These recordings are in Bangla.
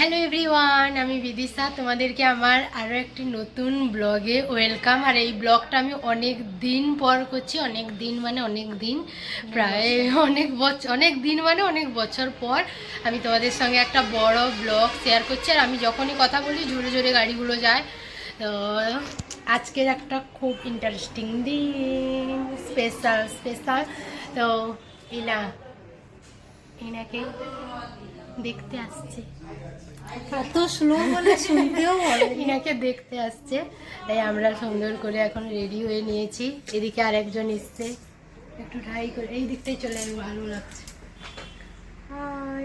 হ্যালো এভরিওয়ান, আমি বিদিশা। তোমাদেরকে আমার আরও একটি নতুন ব্লগে ওয়েলকাম। আর এই ব্লগটা আমি অনেক দিন পর করছি। অনেক দিন মানে অনেক দিন, প্রায় অনেক বছর পর আমি তোমাদের সঙ্গে একটা বড় ব্লগ শেয়ার করছি। আর আমি যখনই কথা বলি জোরে জোরে গাড়িগুলো যায়। তো আজকের একটা খুব ইন্টারেস্টিং দিন, স্পেশাল। তো এনাকে দেখতে আসছে, এত স্লো বলে শুনতেও ভালো। ইনাকে দেখতে আসছে, তাই আমরা সুন্দর করে এখন রেডি হয়ে নিয়েছি। এদিকে আরেকজন এসছে, একটু ঢাই করে এই দিকটাই চলে যাবে, ভালো লাগছে। হাই,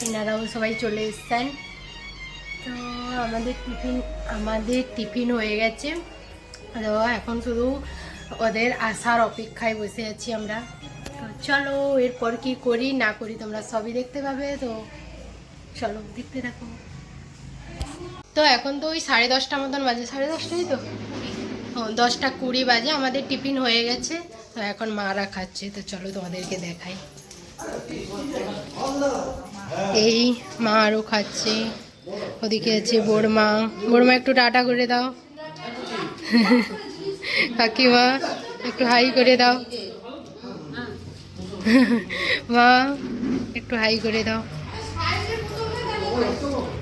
এনারাও সবাই চলে এসছেন। তো আমাদের টিফিন হয়ে গেছে। তো এখন শুধু ওদের আসার অপেক্ষায় বসে আছি আমরা। তো চলো এরপর কি করি না করি তোমরা সবই দেখতে পাবে। তো চলো দেখতে থাকো। তো এখন তো ওই 10:30 মতন বাজে, 10:30 তো 10:20 বাজে। আমাদের টিফিন হয়ে গেছে, তো এখন মারা খাচ্ছে। তো চলো তোমাদেরকে দেখাই। এই মা আরও খাচ্ছে, ওদিকে আছে বড়মা। একটু টাটা করে দাও। কাকিমা একটু হাই করে দাও। মা একটু হাই করে দাও।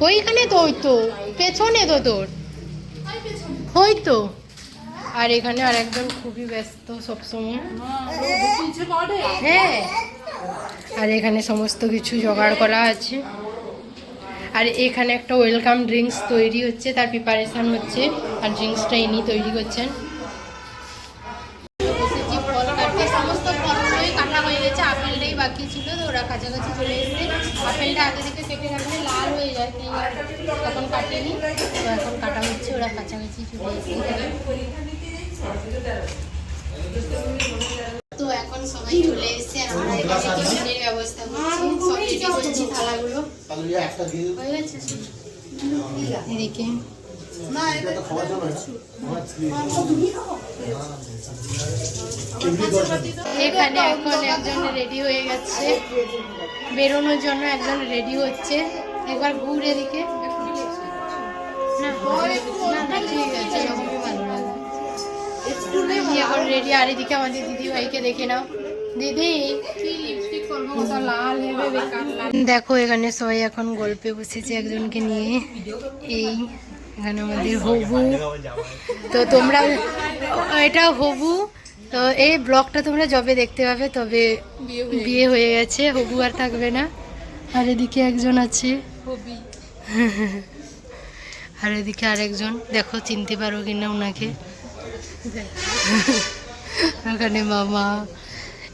ওইখানে তো, ওই তো পেছনে তো তোর, ওই তো। আর এখানে আর একজন খুবই ব্যস্ত সবসময়। হ্যাঁ, আর এখানে সমস্ত কিছু জোগাড় করা আছে। আর এখানে একটা ওয়েলকাম ড্রিঙ্কস তৈরি হচ্ছে, তার প্রিপারেশান হচ্ছে। আর ড্রিঙ্কসটা ইনি তৈরি করছেন। সমস্ত ফলগুলোই কাটা হয়ে গেছে, আপেলটাই বাকি ছিল। তো ওরা কাছাকাছি চলে এসেছে। আপেলটা আগে থেকে কেটে রাখলে লাল হয়ে যায়, তখন কাটেনি। তো এখন কাটা হচ্ছে, ওরা কাছাকাছি চলে এসেছে। তো এখন সবাই চলে এসেছে, আমরা এখানে টিফিনের ব্যবস্থা করছি, সব রেডি করছি। থালাগুলো হয়ে গেছে এদিকে। এখানে এখন একজন রেডি হয়ে গেছে, বেরোনোর জন্য একজন রেডি হচ্ছে। একবার ঘুরে এদিকে। ঠিক আছে, এরকমই ভালো লাগে। এখন রেডি। আর এদিকে আমাদের দিদি ভাইকে দেখে নাও। দিদি দেখো, এখানে সবাই এখন গল্পে বসেছে একজনকে নিয়ে। এই এখানে আমাদের হবু। তো তোমরা, এটা হবু। তো এই ব্লগটা তোমরা যবে দেখতে পাবে তবে বিয়ে হয়ে গেছে, হবু আর থাকবে না। আর এদিকে একজন আছে, আর এদিকে আরেকজন, দেখো চিনতে পারো কিনা ওনাকে। ওখানে মামা,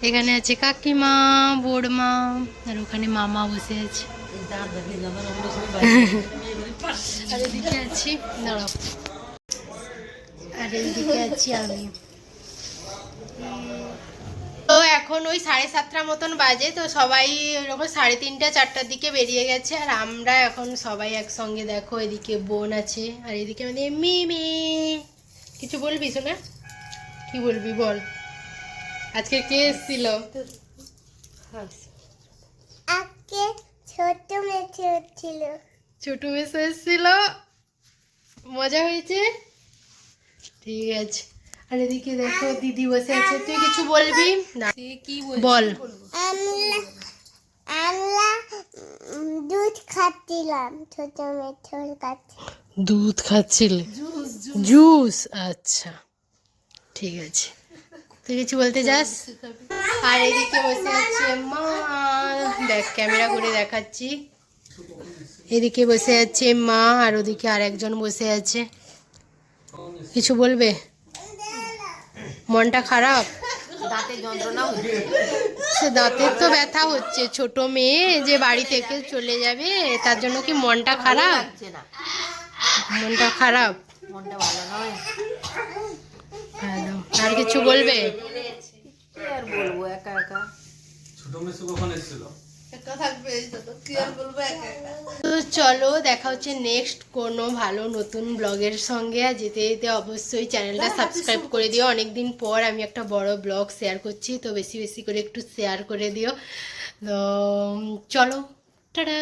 এখানে আছে কাকিমা, বড়মা, আর ওখানে মামা বসে আছে। আর এদিকে আছি, দাঁড়াও, আর এইদিকে আছি আমি। তো এখন ওই 7:30 মতন বাজে। তো সবাই ওরকম 3:30 4টার দিকে বেরিয়ে গেছে। আর আমরা এখন সবাই একসঙ্গে, দেখো এদিকে বোন আছে, আর এদিকে আমাদের মিমি। কিছু বলবি শোনা? কি বলবি বল? আজকে কে এসেছিল? আজকে ছোট মেয়ে ছিল। ছোট মেসো এসেছিল, মজা হয়েছে। ঠিক আছে। আর এদিকে দেখো দিদি বসে আছে। তুই কিছু বলবি না? বল। আমরা দুধ খাচ্ছিলাম ছোট মেয়ের কাছে। দুধ খাচ্ছিলে? জুস, আচ্ছা ঠিক আছে। তুই কিছু বলতে যাস? আর এদিকে বসে আছে মা, দেখ ক্যামেরা করে দেখাচ্ছি। এদিকে বসে আছে মা, আর ওদিকে আরেকজন বসে আছে। কিছু বলবে? মনটা খারাপ? দাঁতের যন্ত্রণা হচ্ছে। সে দাঁতের তো ব্যথা হচ্ছে, ছোট মেয়ে যে বাড়ি থেকে চলে যাবে তার জন্য কি মনটা খারাপ? মনটা খারাপ, মনটা ভালো নয়। ভালো। আর কিছু বলবে? কি আর বলবো, একা একা। ছোট মেসো কখন এসেছিল? তো চলো দেখা হচ্ছে নেক্সট কোনো ভালো নতুন ব্লগের সঙ্গে। আর যেতে যেতে অবশ্যই চ্যানেলটা সাবস্ক্রাইব করে দিও। অনেকদিন পর আমি একটা বড় ব্লগ শেয়ার করছি, তো বেশি বেশি করে একটু শেয়ার করে দিও। তো চলো, টাটা।